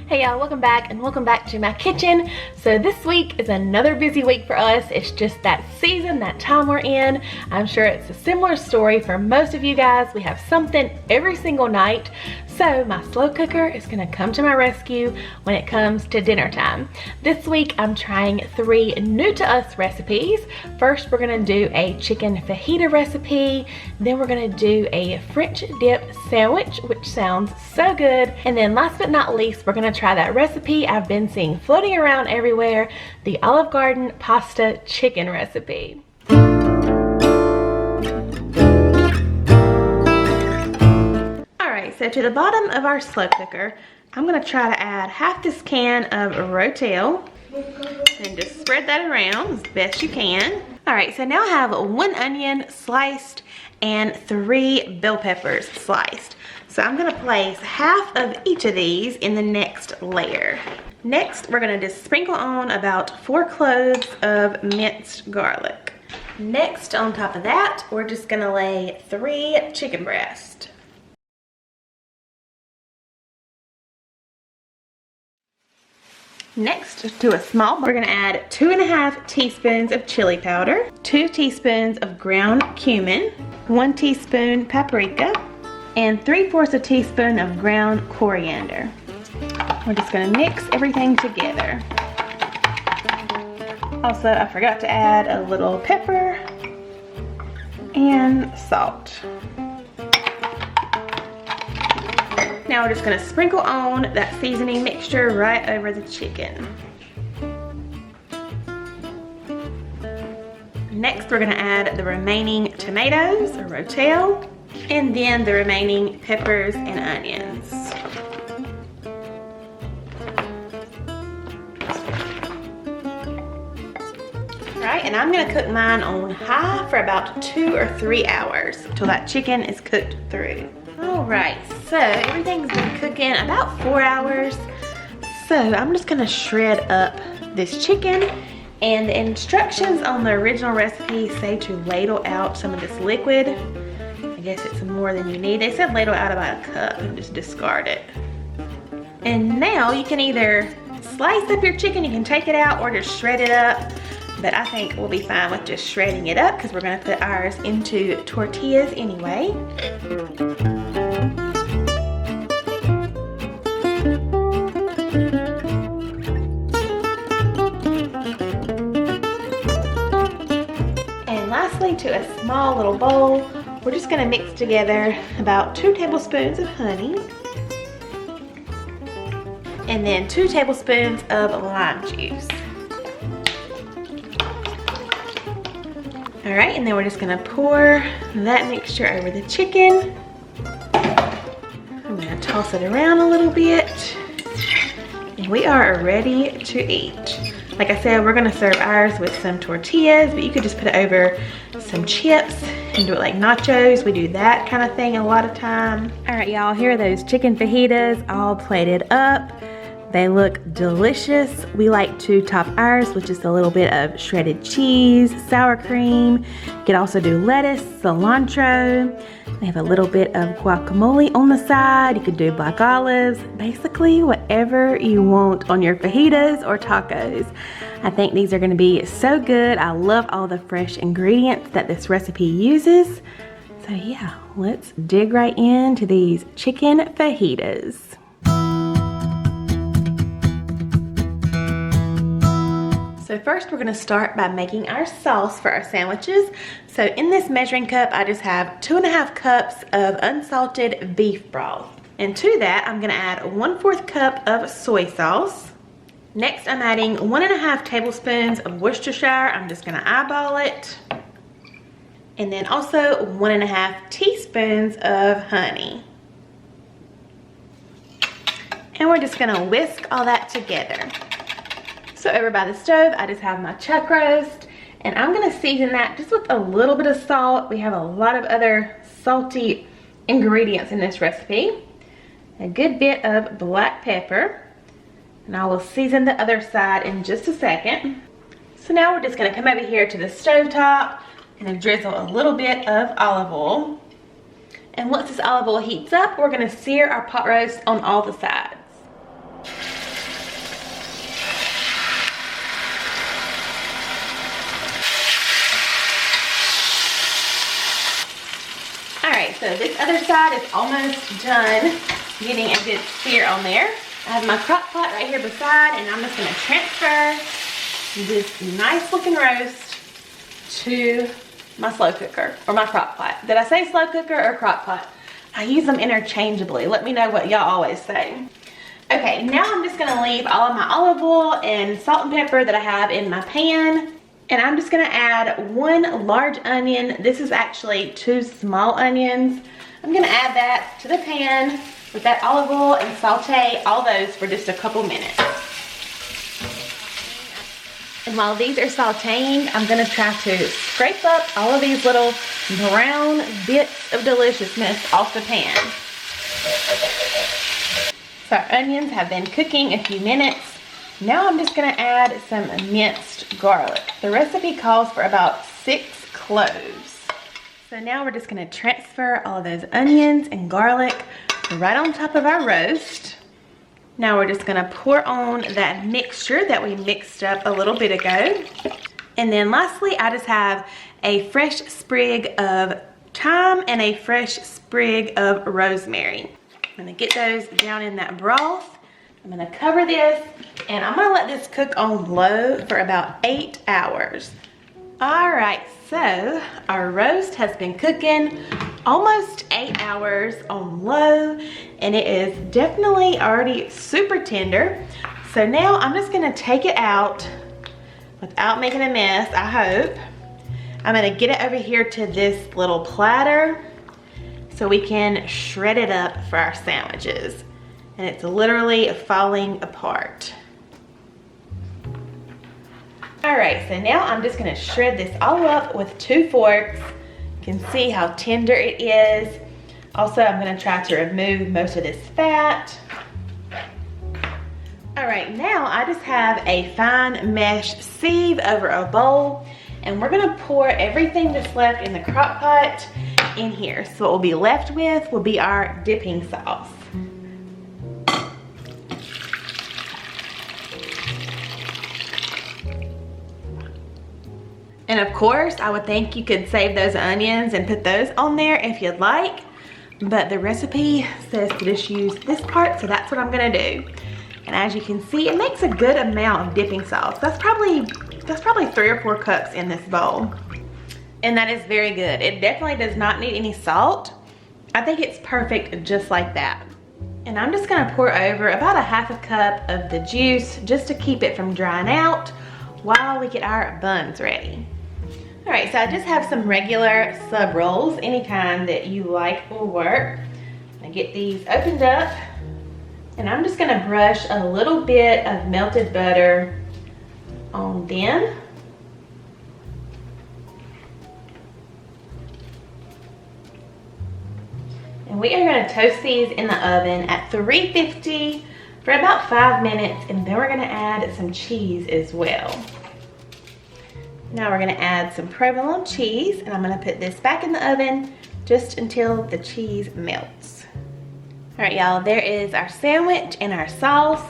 Hey y'all, welcome back and welcome back to my kitchen. So this week is another busy week for us. It's just that season, that time we're in. I'm sure it's a similar story for most of you guys. We have something every single night. So my slow cooker is gonna come to my rescue when it comes to dinner time. This week I'm trying 3 new to us recipes. First we're gonna do a chicken fajita recipe. Then we're gonna do a French dip sandwich, which sounds so good. And then last but not least, we're gonna try that recipe I've been seeing floating around everywhere, the Olive Garden pasta chicken recipe. Alright, so to the bottom of our slow cooker, I'm gonna try to add half this can of Rotel and just spread that around as best you can. Alright, so now I have 1 onion sliced and 3 bell peppers sliced. So I'm gonna place half of each of these in the next layer. Next, we're gonna just sprinkle on about 4 cloves of minced garlic. Next, on top of that, we're just gonna lay 3 chicken breasts. Next, to a small bowl, we're gonna add 2½ teaspoons of chili powder, 2 teaspoons of ground cumin, 1 teaspoon paprika, and 3/4 teaspoon of ground coriander. We're just gonna mix everything together. Also, I forgot to add a little pepper and salt. Now we're just gonna sprinkle on that seasoning mixture right over the chicken. Next, we're gonna add the remaining tomatoes, or Rotel, and then the remaining peppers and onions. Alright, and I'm gonna cook mine on high for about 2 or 3 hours until that chicken is cooked through. Alright, so everything's been cooking about 4 hours. So I'm just gonna shred up this chicken, and the instructions on the original recipe say to ladle out some of this liquid. I guess it's more than you need. They said ladle out about a cup and just discard it. And now you can either slice up your chicken, you can take it out, or just shred it up. But I think we'll be fine with just shredding it up because we're gonna put ours into tortillas anyway. And lastly, to a small little bowl, we're just gonna mix together about 2 tablespoons of honey, and then 2 tablespoons of lime juice. All right, and then we're just gonna pour that mixture over the chicken. I'm gonna toss it around a little bit, and we are ready to eat. Like I said, we're gonna serve ours with some tortillas, but you could just put it over some chips and do it like nachos. We do that kind of thing a lot of time. All right, y'all, here are those chicken fajitas all plated up. They look delicious. We like to top ours with just a little bit of shredded cheese, sour cream. You could also do lettuce, cilantro. They have a little bit of guacamole on the side. You could do black olives, basically whatever you want on your fajitas or tacos. I think these are gonna be so good. I love all the fresh ingredients that this recipe uses. So yeah, let's dig right into these chicken fajitas. So first we're gonna start by making our sauce for our sandwiches. So in this measuring cup, I just have 2½ cups of unsalted beef broth. And to that, I'm gonna add 1/4 cup of soy sauce. Next, I'm adding 1½ tablespoons of Worcestershire. I'm just gonna eyeball it. And then also 1½ teaspoons of honey. And we're just gonna whisk all that together. So over by the stove, I just have my chuck roast, and I'm gonna season that just with a little bit of salt. We have a lot of other salty ingredients in this recipe. A good bit of black pepper, and I will season the other side in just a second. So now we're just gonna come over here to the stove top and drizzle a little bit of olive oil. And once this olive oil heats up, we're gonna sear our pot roast on all the sides. so this other side is almost done getting a good sear on there. I have my crock pot right here beside, and I'm just gonna transfer this nice looking roast to my slow cooker, or my crock pot. Did I say slow cooker or crock pot? I use them interchangeably. Let me know what y'all always say. Okay, now I'm just gonna leave all of my olive oil and salt and pepper that I have in my pan. And I'm just gonna add 1 large onion. This is actually 2 small onions. I'm gonna add that to the pan with that olive oil and saute all those for just a couple minutes. And while these are sauteing, I'm gonna try to scrape up all of these little brown bits of deliciousness off the pan. So our onions have been cooking a few minutes. Now I'm just gonna add some minced garlic. The recipe calls for about 6 cloves. So now we're just gonna transfer all of those onions and garlic right on top of our roast. Now we're just gonna pour on that mixture that we mixed up a little bit ago. And then lastly, I just have a fresh sprig of thyme and a fresh sprig of rosemary. I'm gonna get those down in that broth. I'm gonna cover this, and I'm gonna let this cook on low for about 8 hours. All right, so our roast has been cooking almost 8 hours on low, and it is definitely already super tender. So now I'm just gonna take it out without making a mess, I hope. I'm gonna get it over here to this little platter so we can shred it up for our sandwiches. And it's literally falling apart. All right, so now I'm just gonna shred this all up with 2 forks. You can see how tender it is. Also, I'm gonna try to remove most of this fat. All right, now I just have a fine mesh sieve over a bowl, and we're gonna pour everything that's left in the crock pot in here. So what we'll be left with will be our dipping sauce. And of course, I would think you could save those onions and put those on there if you'd like, but the recipe says to just use this part, so that's what I'm gonna do. And as you can see, it makes a good amount of dipping sauce. That's probably 3 or 4 cups in this bowl. And that is very good. It definitely does not need any salt. I think it's perfect just like that. And I'm just gonna pour over about a 1/2 cup of the juice just to keep it from drying out while we get our buns ready. All right, so I just have some regular sub rolls. Any kind that you like will work. I get these opened up, and I'm just gonna brush a little bit of melted butter on them. And we are gonna toast these in the oven at 350 for about 5 minutes, and then we're gonna add some cheese as well. Now we're gonna add some provolone cheese, and I'm gonna put this back in the oven just until the cheese melts. All right, y'all, there is our sandwich and our sauce.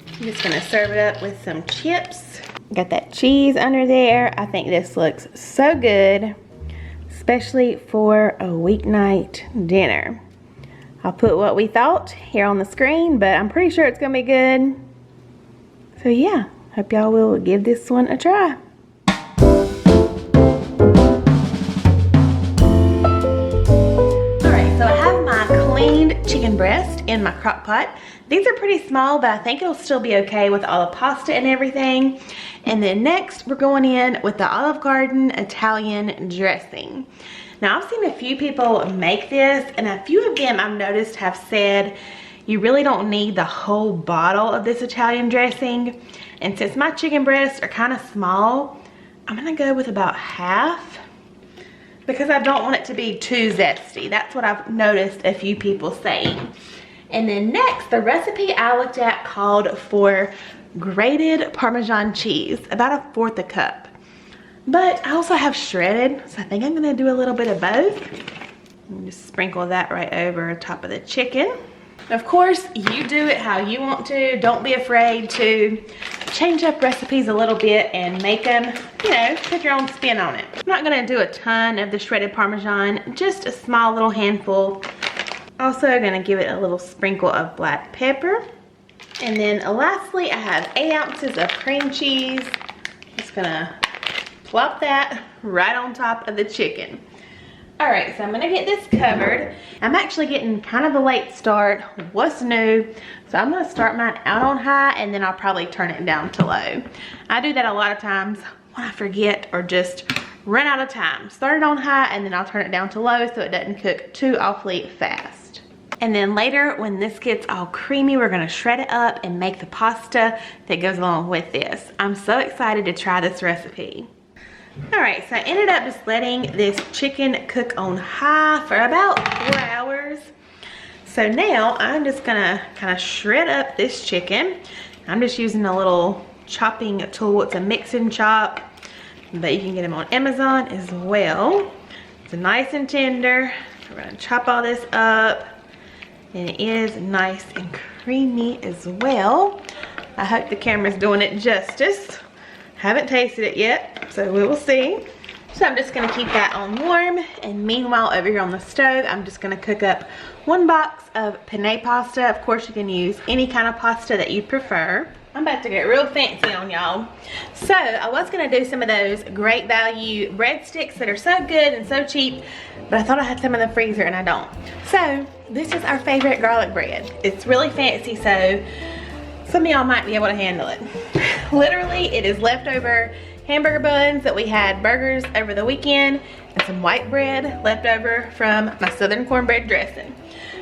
I'm just gonna serve it up with some chips. Got that cheese under there. I think this looks so good, especially for a weeknight dinner. I'll put what we thought here on the screen, but I'm pretty sure it's gonna be good. So yeah, hope y'all will give this one a try. Chicken breast in my crock pot. These are pretty small, but I think it'll still be okay with all the pasta and everything. And then next we're going in with the Olive Garden Italian dressing. Now I've seen a few people make this, and a few of them I've noticed have said you really don't need the whole bottle of this Italian dressing. And since my chicken breasts are kind of small, I'm gonna go with about half, because I don't want it to be too zesty. That's what I've noticed a few people saying. And then next, the recipe I looked at called for grated Parmesan cheese, about 1/4 cup. But I also have shredded, so I think I'm gonna do a little bit of both. And just sprinkle that right over top of the chicken. Of course, you do it how you want to. Don't be afraid to change up recipes a little bit and make them, you know, put your own spin on it. I'm not gonna do a ton of the shredded Parmesan, just a small little handful. Also gonna give it a little sprinkle of black pepper. And then lastly, I have 8 ounces of cream cheese. Just gonna plop that right on top of the chicken. All right, so I'm gonna get this covered. I'm actually getting kind of a late start. What's new? So I'm gonna start mine out on high and then I'll probably turn it down to low. I do that a lot of times when I forget or just run out of time. Start it on high and then I'll turn it down to low so it doesn't cook too awfully fast. And then later when this gets all creamy, we're gonna shred it up and make the pasta that goes along with this. I'm so excited to try this recipe. All right, so I ended up just letting this chicken cook on high for about 4 hours. So now I'm just gonna kind of shred up this chicken. I'm just using a little chopping tool. It's a mix and chop, but you can get them on Amazon as well. It's nice and tender. We're gonna chop all this up, and it is nice and creamy as well. I hope the camera's doing it justice. Haven't tasted it yet, so we will see. So I'm just gonna keep that on warm, and meanwhile over here on the stove, I'm just gonna cook up 1 box of penne pasta. Of course you can use any kind of pasta that you prefer. I'm about to get real fancy on y'all. So I was gonna do some of those great value breadsticks that are so good and so cheap, but I thought I had some in the freezer and I don't. So this is our favorite garlic bread. It's really fancy, so some of y'all might be able to handle it. Literally, it is leftover hamburger buns that we had burgers over the weekend and some white bread left over from my southern cornbread dressing.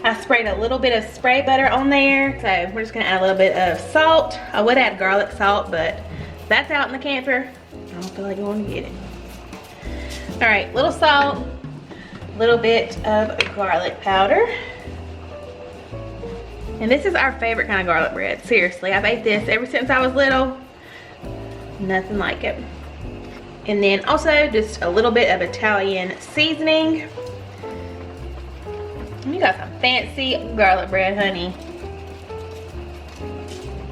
I sprayed a little bit of spray butter on there, so we're just gonna add a little bit of salt. I would add garlic salt, but that's out in the camper. I don't feel like going to get it. All right, little salt, a little bit of garlic powder. And this is our favorite kind of garlic bread. Seriously, I've ate this ever since I was little. Nothing like it. And then also just a little bit of Italian seasoning. And you got some fancy garlic bread, honey.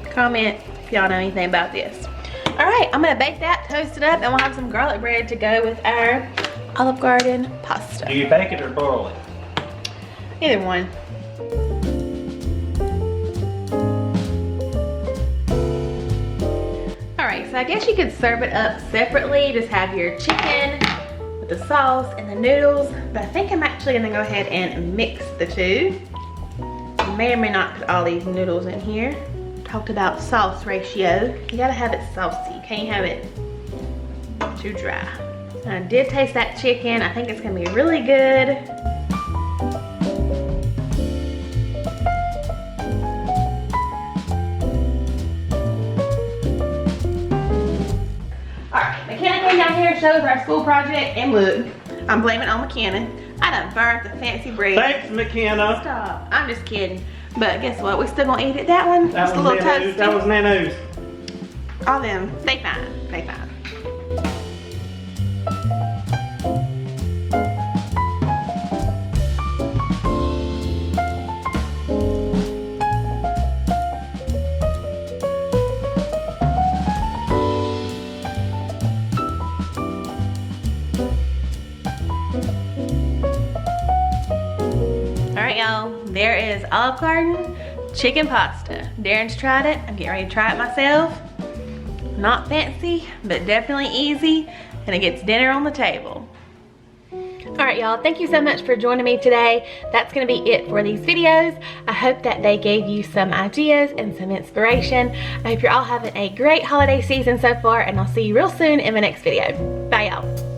Comment if y'all know anything about this. All right, I'm gonna bake that, toast it up, and we'll have some garlic bread to go with our Olive Garden pasta. Do you bake it or boil it? Either one. So I guess you could serve it up separately. Just have your chicken with the sauce and the noodles. But I think I'm actually gonna go ahead and mix the two. You may or may not put all these noodles in here. Talked about sauce ratio. You gotta have it saucy. You can't have it too dry. I did taste that chicken. I think it's gonna be really good. Down here shows our school project, and look, I'm blaming it on McKenna. I done burnt the fancy bread. Thanks, McKenna. Stop. I'm just kidding. But guess what? We still gonna eat it. That one, that just a little toasty. That was Nano's. All them, they fine. They fine. Y'all, there is Olive Garden chicken pasta. Darren's tried it. I'm getting ready to try it myself. Not fancy, but definitely easy, and it gets dinner on the table. All right, y'all, thank you so much for joining me today. That's gonna be it for these videos. I hope that they gave you some ideas and some inspiration. I hope you're all having a great holiday season so far, and I'll see you real soon in my next video. Bye, y'all.